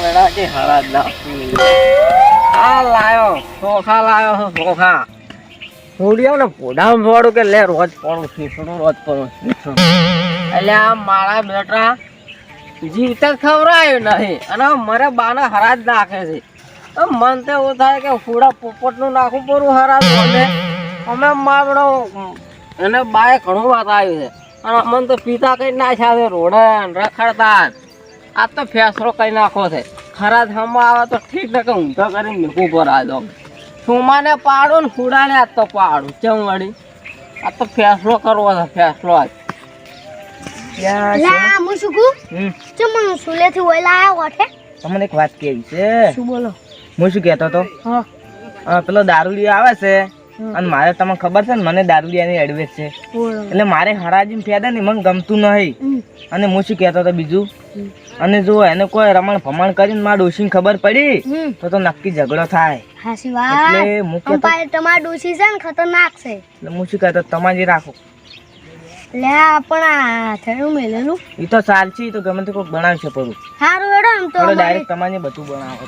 બેડા કે હરાજ ના આ લાયો ચોખા લાયો ચોખા થોડી ને પોડામ જોડું કે લે રોજ પડું શીશડું રોજ પડું શીશડું એટલે આ મારા બેટા જીવતા ખવડાયું નહીં અને મારે બાને હરાજ નાખે છે મન તો એવું થાય કે ફૂડા પોપટનું નાખવું પડું હરાજ મને અમે મારો એને બાએ ઘણું વાત આવ્યું છે અને અમને તો પિતા કઈ નાખ્યા છે રોડે રખડતા આ તો ફેસરો કઈ નાખો છે ખરાજ હમણાં આવે તો ઠીક ને કે ઊંધો કરીને મૂકવું પર આ દો સુમાને પાડું ને ફૂડાને આ તો પાડું ચમ વળી આ તો ફેસલો કરવો છે ફેસલો આજ તમને એક વાત કેવી છે શું બોલો હું શું કહેતો હતો પેલો દારૂડિયો આવે છે અને મારે તમને ખબર છે ને મને દારૂડિયાની એડવેસ છે એટલે મારે હરાજી ફેદા ને મને ગમતું નહીં અને હું શું કહેતો હતો બીજું અને જો એને કોઈ રમણ ભમણ કરીને મારા ડોશીને ખબર પડી તો નક્કી ઝઘડો થાય એટલે હું કહેતો તમારા ડોશી છે ને ખતરનાક છે એટલે હું શું કહેતો તમારી રાખો લે આપણા થેણું મેલેલું એ તો ચાલશે તો ગમે તે કોઈક બનાવશે પડું સારું એડો એમ તો ડાયરેક્ટ તમારે બધું બનાવો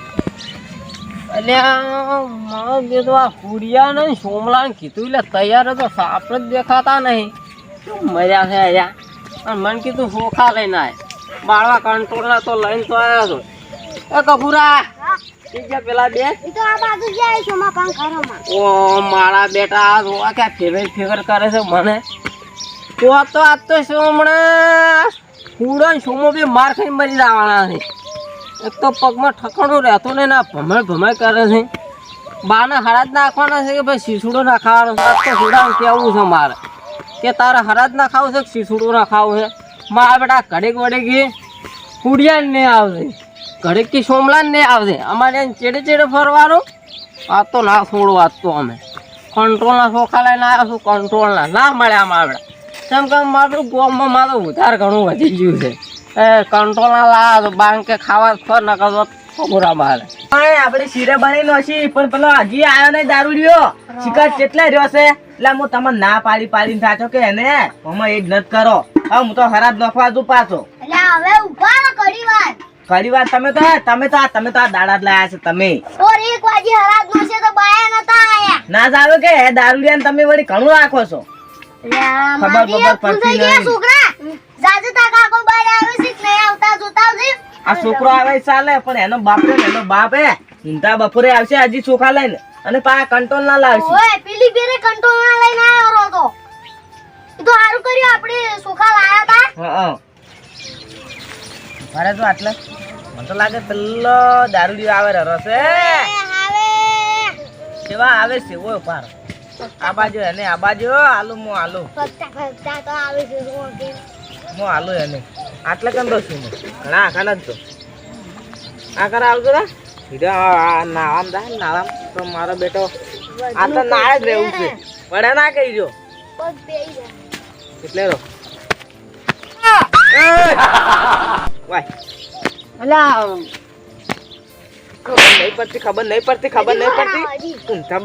એટલે મારો બેટો આ કુડિયા ને સોમલા ને કીધું એટલે તૈયાર હતો સાપ જ દેખાતા નહીં મજા છે અહીંયા અને મને કીધું ચોખા લઈને આય બાળવા કંટ્રોલર તો લઈને તો આવ્યો હતો એ કપૂરા પેલા બે તો આ બાજુ જાય છે માં પંખામાં ઓ મારા બેટા આ જોવા કે ફેવર કરે છે મને તો આજ તો સોમણે કુડો ને સોમો બી માર ખાઈને મરી જવાના છે એક તો પગમાં ઠકણું રહેતું ને ના ભમાય કરે છે બાને હરાજ નાખવાના છે કે ભાઈ શીસુડો ના ખાવાનો છે તો સુડાને કહેવું છે મારે કે તારે હરાજ ના ખાવું છે કે શીસુડું ના ખાવું છે મારા બેટા ઘડીક વડેકી કુડિયા ને આવશે ઘડીકથી સોમલા ને આવશે અમારે ચેડે ચેડે ફરવાનું આ તો ના છોડું આજ તો અમે કંટ્રોલના ચોખા લઈને આવ્યા છું કંટ્રોલના ના મળ્યા અમારા કેમ કે મારું ગોમમાં મારું ઉધાર ઘણું વધી ગયું છે એ કંટ્રોલના લાયા તો બાંગ કે ખાવા ખર ન કરતો ખબરા મારે આપણે શીરે બની નોશી પણ પેલો હજી આવ્યો નહીં દારૂડિયો શિકાર કેટલા રહ્યો છે એટલે હું તમને ના પાડીને થાચો કે એને હમણાં એ જ નથી કરો હવે હું તો હરાજ નખવા દઉં પાછો એટલે હવે ઉભા રહો ઘડી વાર તમે તો આ દાડા જ લાયા છે તમે ઓર 1 વાગે હરાજ નો છે તો બાયા નતા આયા ના જ આવે કે દારૂડિયાને તમે વળી ઘણું રાખો છો ખબર પડતી નહીં છોકરા જાજે તા કાકો બહાર આવે છે કે નહીં આવતા જોતા આવજે આ છોકરો આવે ચાલે પણ એનો બાપ ઊંધા બપોરે આવશે હજી ચોખા લઈને અને પા કંટ્રોલ ના લાવશે ઓય પેલી બેરે કંટ્રોલ ના લઈને આવ્યો તો તો સારું કર્યું આપણે ચોખા લાયા તા હા મારે તો આટલે મને તો લાગે પેલો દારૂડિયો આવે રસે આવે કેવા આવે છે ઓય પાર આ બાજુ એને આ બાજુ આલુ મો આલુ ફક્તા તો આવે છે મો આલુ એને આટલે કેમ બસું ઘણા આખાના જ તો આ કરા આવજો રા સીધા નામ દા નામ તો મારો બેટો આ તો નાળ જ રહેવું છે વડે ના કહી જો પગ બેઈ જાય એટલે રો વાય અલા ખબર નહીં પડતી ઊંધા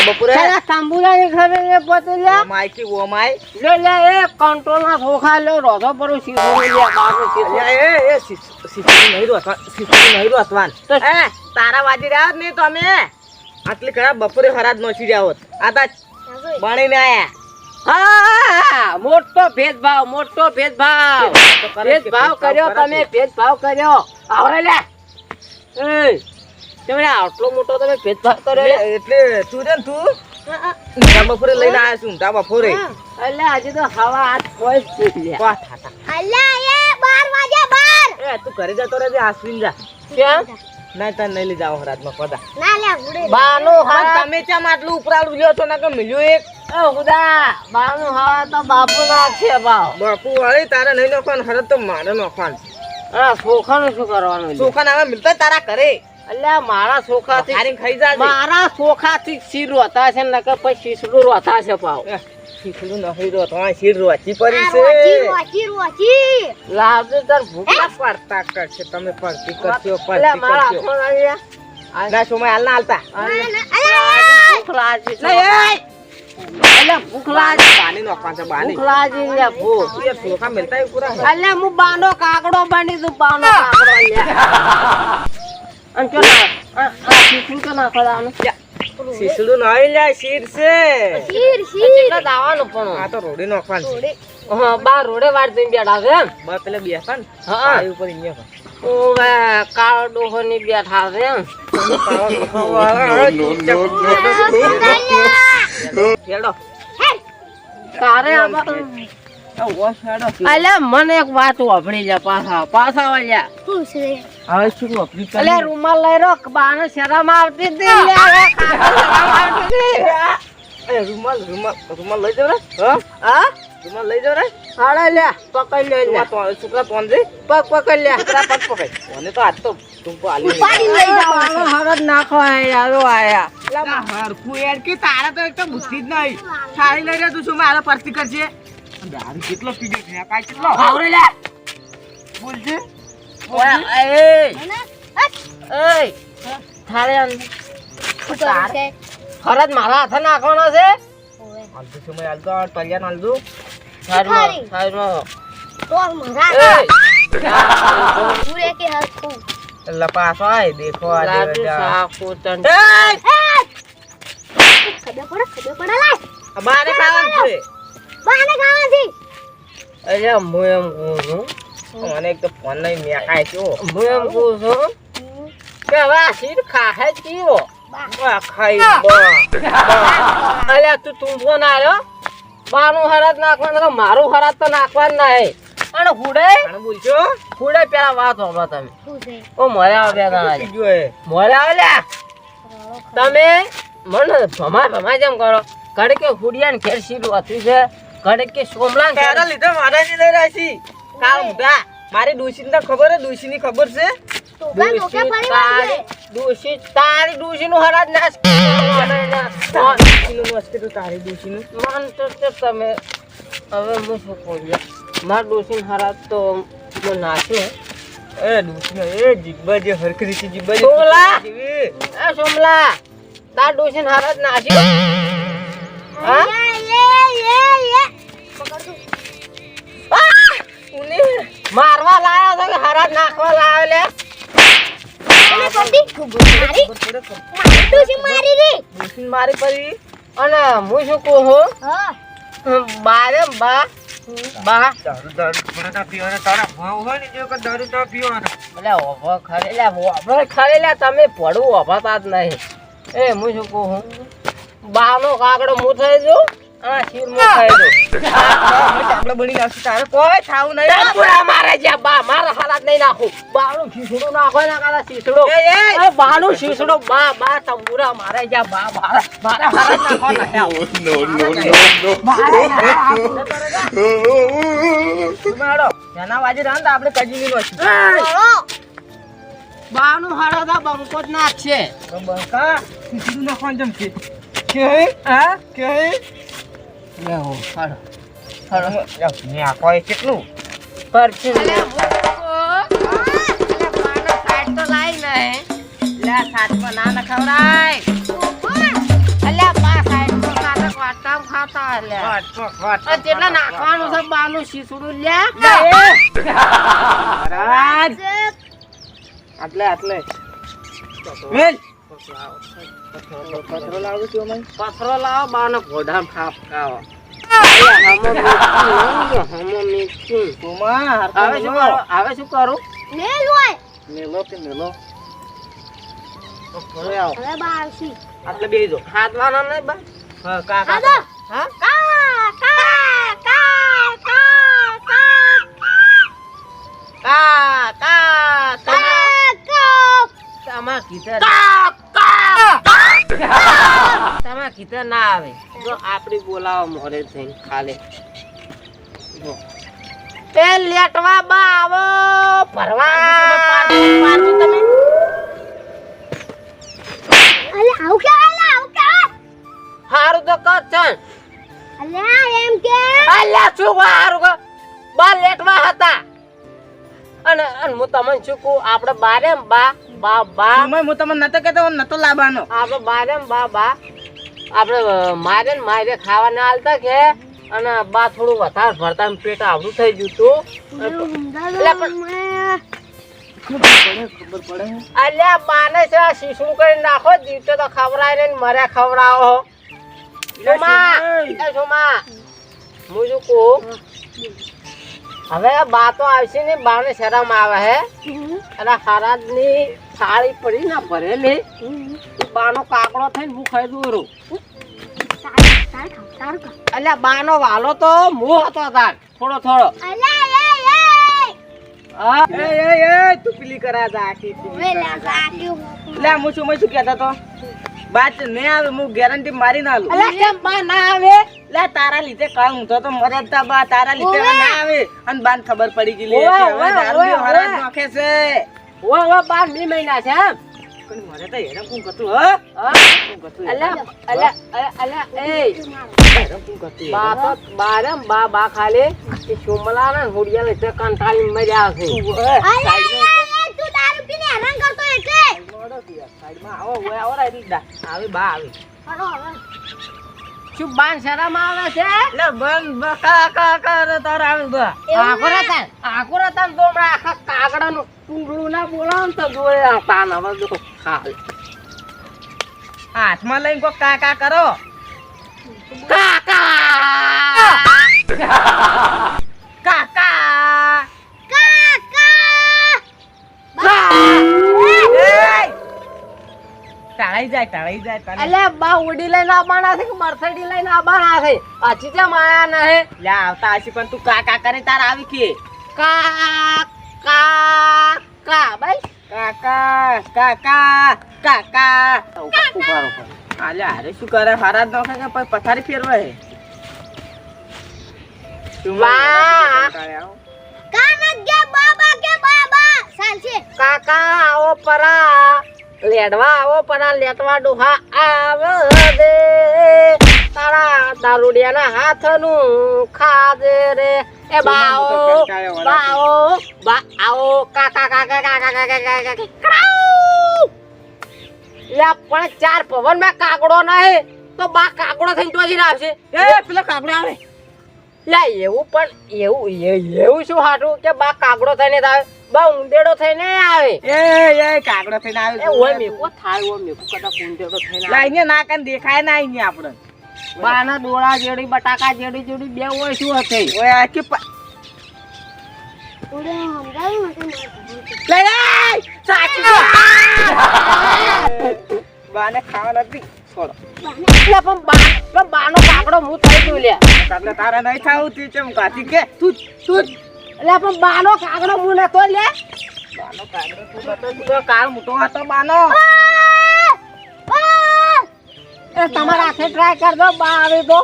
બપોરે તાંબુલા ઘરે એ પતલા માઈકી ઓ માઈ લે એ કંટ્રોલ ના ધોખા લે રોધો પર સીધો લે બાર એ સીધો નહીં રોતવાન એ તારા વાજી રહ્યા ને તમે આટલી ઘણા બપોરે હરાજ નોસી રહ્યા હોત આ તા બણીને આયા હા મોટો ભેદભાવ કર્યો તમે ભેદભાવ કર્યો આવરે લે એ તમે આટલો મોટો તમે ભેદભાવ કર્યો એટલે તું રે તું ઊંધા બપોરે લઈને આવ્યા છું ઊંધા બપોરે એટલે આજે તો હવા હાથ કોઈ જ લે વાત થાતા અલ્લા એ 12 વાગે 12 એ તું ઘરે જતો રહેજે આસવીન જા કેમ ના તને નહીં લઈ જાવ હરાજમાં પદા ના લે ઉડે બાનો હા તમે ચમ આટલું ઉપરાળું લ્યો છો ના કે મિલ્યો એક એ હુદા બાનો હા તો બાપુ ના છે બાપુ વાળી તારે નહીં નોખવાનું હરત તો મારે નોખવાનું હા ચોખાનું શું કરવાનું ચોખા ના મિલતા તારા ઘરે અલ્યા મારા ચોખાથી ખારી ખાઈ જા મારા ચોખાથી શીર રોતા છે નકર પછી શીસડું રોતા છે પાવ શીસડું નહીં રોતા શીર રોચી પડી છે રોચી લાવજો તાર ભૂખા પડતા કરશે તમે પડતી કરશો પડતી કરશો ના સમય હાલ ના હાલતા ભૂખ લાગી અલ્યા ભૂખ લાગી પાણી નોખવાનું છે પાણી ભૂખ લાગી લે ભૂખ એ ચોખા મિલતા પૂરા અલ્યા હું બાનો કાકડો બની તું બાનો કાકડો લે અને ચો આ શીશું તો નાખવા દાવાનું શીસડું નહીં લ્યા, શીર છે. શીર કેટલા દાવાનું પણ આ તો રોડી નાખવાનું છે. હા બાર રોડે વાળ દઈને બેઠા છે એમ બસ પેલા બેસા ને હા પાણી ઉપર અહીંયા પર. ઓવે કાળો ડોહો ની બેઠા છે એમ હેડો તારે અલ્યા મને એક વાત વાપરી લે પાછા વાળ્યા શું છે હવે શું વાપરી કરી? અલ્યા રૂમાલ લઈ રો બાને શરમ આવતી હતી લે એ રૂમાલ લઈ જાવ રે. હા રૂમાલ લઈ જાવ રે. હાડે લે પકડ લે લે છોકરા તોંદરી પગ પકડ લે છોકરા પગ પકડ. મને તો આજ તો ટૂંપો આલી ઉપાડી લઈ જવાનું હરદ નાખો યારો આયા હરખું યાર કે તારા તો એક તો બુદ્ધિ જ નહીં. સારી લઈ રહ્યા તું શું મારા પરથી કરશે? દારૂ કેટલો પીડ્યો છે કાઈ કેટલો આવરે લે બોલજે. ઓય એ એ થારે હરદ મારા હાથે નાખવાનો છે હાલતું છું મેં હાલતો ટલિયાન હાલતું. સાઈડમાં સાઈડમાં તો મરા એ પૂરે કે હરખું એટલે પાછો આય દેખો આ લાડુ દેવા. સાકુ તન ખબર પડે લાય મારે ખાવાનું છે. બાને ખાવાથી અરે હું એમ કહું છું મને એક તો ફોન નહીં મેકાય છે હો. હું એમ કહું છું કે હવે આ શીર ખાહે જીવો વાહ, ખાઈ બા. અલ્યા તું ફોન આવ્યો બાનું હરદ નાખવાનું તો મારું હરદ તો નાખવાનું નહીં અને આને બોલજો. હુડે પેલા વાત હોભળો તમે શું છે ઓ મોરે આવે બે દાણા બીજું એ. મોરે આવે લ્યા તમે મને ભમા જેમ કરો ઘડીક કે હુડિયાને ઘેર શીરું હતું છે ઘડીક કે સોમલા તારા લીધે મારા જ લઈ રહ્યા છી. કાળ મોઢા. મારી ડોશીને તો ખબર હે, ડોશીની ખબર છે. ટોકા ટોકા પડી વાગે તારી ડૂસી નું હરાજ નાશ ડોશીનું મસ્ત તો તારી ડોશીનું. મન તો તમે હવે હું શું કહું મારા ડૂસી હરાજ તો મેં નાખ્યું એ ડોશીનો એ જીબ્બા જે હરખી રીતે જીબ્બા જે સોમલા! જેવી. એ સોમલા તાર ડૂસી હરાજ નાખ્યું હા મારવા લાયો છે કે હરાજ નાખવા લાયો લે ડૂસી મારી પડી અને હું શું કહું બારે બા દારૂ ના પીવાના તારા ભાવ હોય ને જો કે દારૂ ના પીવાના. એટલે ઓભો ખરેલા તમે પડવું ઓભાતા જ નહીં એ હું શું કહું બાનો કાકડો હું થઈ જો અને શીર હું ખાઈ દઉં આપણે બની નાખશું તારે કોઈ થાવું નહીં. પૂરા મારે જ્યાં બા મારા હાલાત નહીં નાખું બાનું શીસડું નાખો ના કાલા શીસડો એ, એ! બાનું શીસડો બા તંબુરા મારે જ્યાં બા મારા હાલાત નાખો મેડો એના વાજે રાન તો આપણે કજીની નો છે. બાનું હાડા બંકો જ નાખશે બંકા સીધું નાખવાનું જેમ કે હા કે લેવો હાડો મેં આ કોઈ કેટલું પરથી સાઈડ તો લાઈ નહીં લે સાઈડમાં ના નખવરાય અલ્યા બા સાઈડ તો કાટક વાટકામ ખાતા લે આ જેટલા નાખવાનું છે બાનું શીસડું લે રાજ આટલે વેલ પથરો લાવું છું અમે. પથરો લાવો બાનો ઘોડામ ખાપકાવો હવે શું કરું મેલો કે મેલો હવે બા આવશી આટલે બેહી જો. હાથવાના નહીં બા હા કા કા આદો હા તમાર કીધે ના આવે જો આપડી બોલાવો મોરે થઈને ખાલી જો એ લેટવા બા આવો ભરવા તમે હારું તો કર છે અલ્યા શું હારું કર બા લેટવા હતા અને હું તમને શું કહું આપણે બારે બા હું તમને નતો કહેતો નતો લાવવાનો. આપણે બારે બા આપણે મારે ને મારે ખાવા ના હાલતા કે અને બા થોડું વધારે ભરતા પેટ આવડું થઈ ગયું તું ખબર પડે અલ્યા બાને છે આ શીશું કરી નાખો જીવતો તો ખવરાય ને મર્યા ખવરાવો સોમા એ સોમા હું શું કહું હવે બા તો આવશે ને બાને શરમ આવે હે અને હરાજની થાળી પડી ને ભરેલી બાનો કાકડો થઈને હું ખાઈ દઉં રહું અલ્યા બાનો વાલો તો હું હતો તાર થોડો થોડો હા તું પેલી કરા જાકી લે હું શું કહેતા તો બાત ને આવે હું ગેરંટી મારી ના લઉં અલ્યા કેમ બા ના આવે લે તારા લીધે કામ તો મરતા બા તારા લીધે હવે ના આવે અને બાન ખબર પડી ગઈ લે ઓવે, કે હવે ઓવે, દારૂ ઓવે, હરાજ ઓવે. નાખે છે ઓ 12 મહિના છે એમ પણ મરે તો હેરાન કોણ કરતું હા? કોણ કરતું અલ્યા એ હેરાન કોણ કરતું બા તો બારમ બા ખાલી એ સોમલા ને હોડિયા લીધે કંટાળી મજા આવશે સાઈડમાં આવો ઓય આવો રા એટલે આવે બા આવે શું બાન શરમ આવે છે લે બન બકા કા રે તારા આવે બા આકુરતા તો હમણાં આખા કાગડાનું ટુંગળું ના બોલાવ ને તો જોડે આવતા ને હવે જો ખાલી હાથમાં લઈને કો કાકા કરો કાકા ટાળી જાય અલ્યા બા ઉડી લઈને આવવાના છે કે મરસડી લઈને આવવાના છે હજી કેમ આયા નહીં લે આવતા હશે પણ તું કાકા કરે તાર આવી કે કા ભાઈ કાકા કાકા કાકા ઉભારો આલે અરે શું કરે હરાજ નોખે કે પછી પથારી ફેરવે હે કાકા આવો પરા લેડવા આવો પરા લેટવા ડોહા આવે દે તારા દારૂડિયાના હાથનું ખાજે રે એ બાઓ બા આવો કાકા કાકા કાકા કાકા કાકા લે પણ ચાર પવન માં કાગડો નહીં તો બા કાગડો થઈને ટોજી આવશે એ પેલો કાગડો આવે લે એવું પણ એવું શું હાટું કે બા કાગડો થઈને આવે બા ઉંદેડો થઈને આવે એ કાગડો થઈને આવે એ ઓય મેકો થાય ઓય મેકો કદા ઉંદેડો થઈને આવે લાઈને ના કન દેખાય ના અહીં આપણે બાના ડોળા જેડી બટાકા જેડી જેડી બે હોય શું હશે ઓય આખી લે સાચી બાને ખાવા નથી છોડો લે પણ બાનો કાગડો હું થઈ ગયો લે એટલે તારે નહીં ખાવું તી ચમ કાતી કે તું લે પણ બાનો કાગડો હું નતો લે બાનો કાગડો તું બતો તું કાળ મોટો હતો બાનો એ તમારા હાથે ટ્રાય કર દો બા આવે તો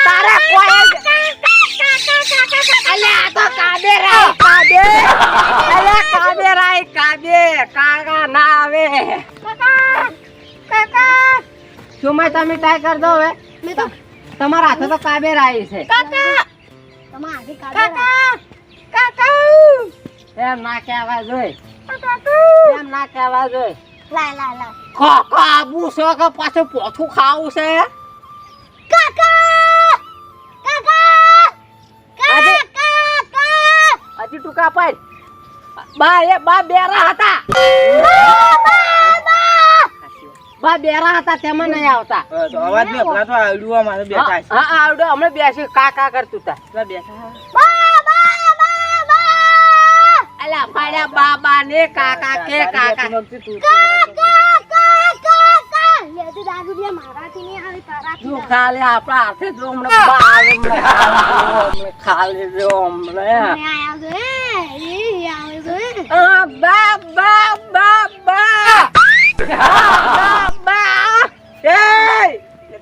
તારે કોઈ અલ્યા આ તો કાબે રાય કાગા ના આવે શું મેં તમે ટ્રાય કર દો હવે તમારા હાથે તો કાબે રાય છે એમ ના કહેવા જોઈ એમ ના કહેવા જોઈ કાબુ છે કે પાછું પોથું ખાવું છે હજી ટૂંકા પાડ બા બેરા હતા બા બેરા હતા તેમાં નહીં આવતા અવાજ ને પેલા તો આવડું મારે બેઠા છે હા આવડે હમણાં બેસી કા કરતું તા પેલા બેઠા અલા પાડ્યા બાબા ને કાકા કે કાકા તું ખાલે આપણા હાથે જો હમણાં બા આવે હમણાં ખાલે જો હમણાં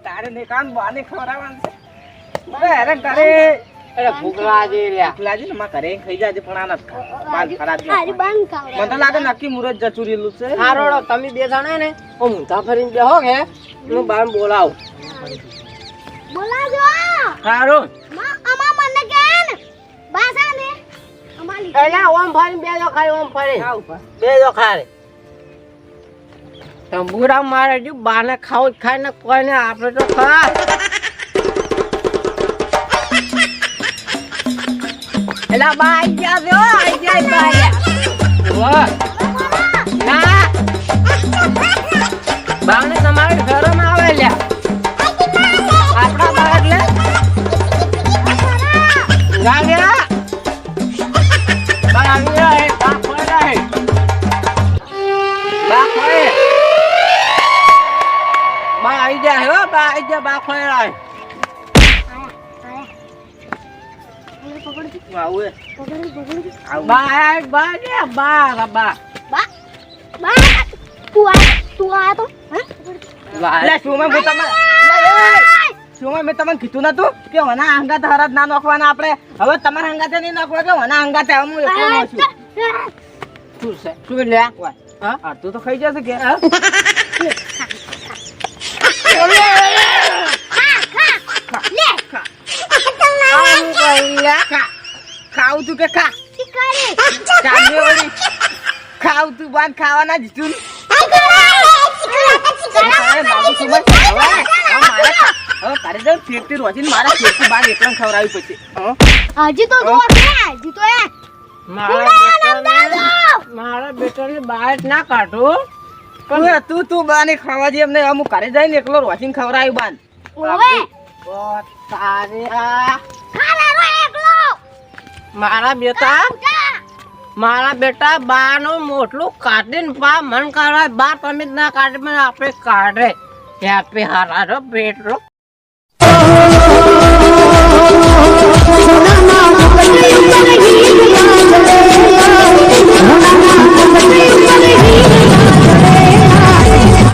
તારે ને કાન બાને ખવડાવવાનું છે અરે હેરાન કરે અરે ભૂખલા જે લ્યા લાજી ને માં ઘરે ખાઈ જાજે પણ આ નથી બાલ ખરાબ મને તો લાગે નક્કી મુરત જચુરેલું છે હારોડો તમે બે જણા ને ઓ મુંધા ફરીને બેહો કે હું બાર બોલાવું હારું એલા ઓમ ફરીને બેજો ખાલી ઓમ ફરી બેજો ખાલી તંબુરા મારે જો બાને ખાવું ખાય ને કોઈને આપણે તો ખા એલા બા આઈ ગયા છે હો, આઈ ગયા બા આયા. ના બાને તમારે શરમ આવે લ્યા. આપણા બા એટલે ગાલ્યા બા આવી રહ્યા હે, બા ખોયા હે, બા ખોયે, બા આવી ગયા હે હો, બા આવી ગયા, બા ખોયા હે. આવું હે. બા આયા, બા લે બા બા તું આયા તો હે? લે શુંમાં મેં તમને શુંમાં મેં તમને કીધું નતું કે વના હંગાતે હરાજ ના નાખવાના આપણે. હવે તમારા હંગાતે નહીં નાખવા કે વના હંગાતે હું એકલો નાખું. શું છે શું લે હા અડધું તો ખાઈ જશે કે ખાવું તું કે ખા ચાંદી વળી ખાવું તું બાન ખાવાના જ તું તારે જો ફેરતી રોજી મારા ફેરતી બાર એકલા ખવડાવી પછી હજી તો જો હજી તો એ મારા બેટાને બહાર ના કાઢો. તું બાને ખાવા દે એમને અમુક ઘરે જઈને એકલો રોજીને ખવડાવ્યું બાન ઓવે તારે આ ખાલા રો એકલો મારા બેટા બાનો મોટલું કાઢીને બા મન કાઢે બા તમે જ ના કાઢે મને આપણે કાઢે આપે હારા પેટરો ના ના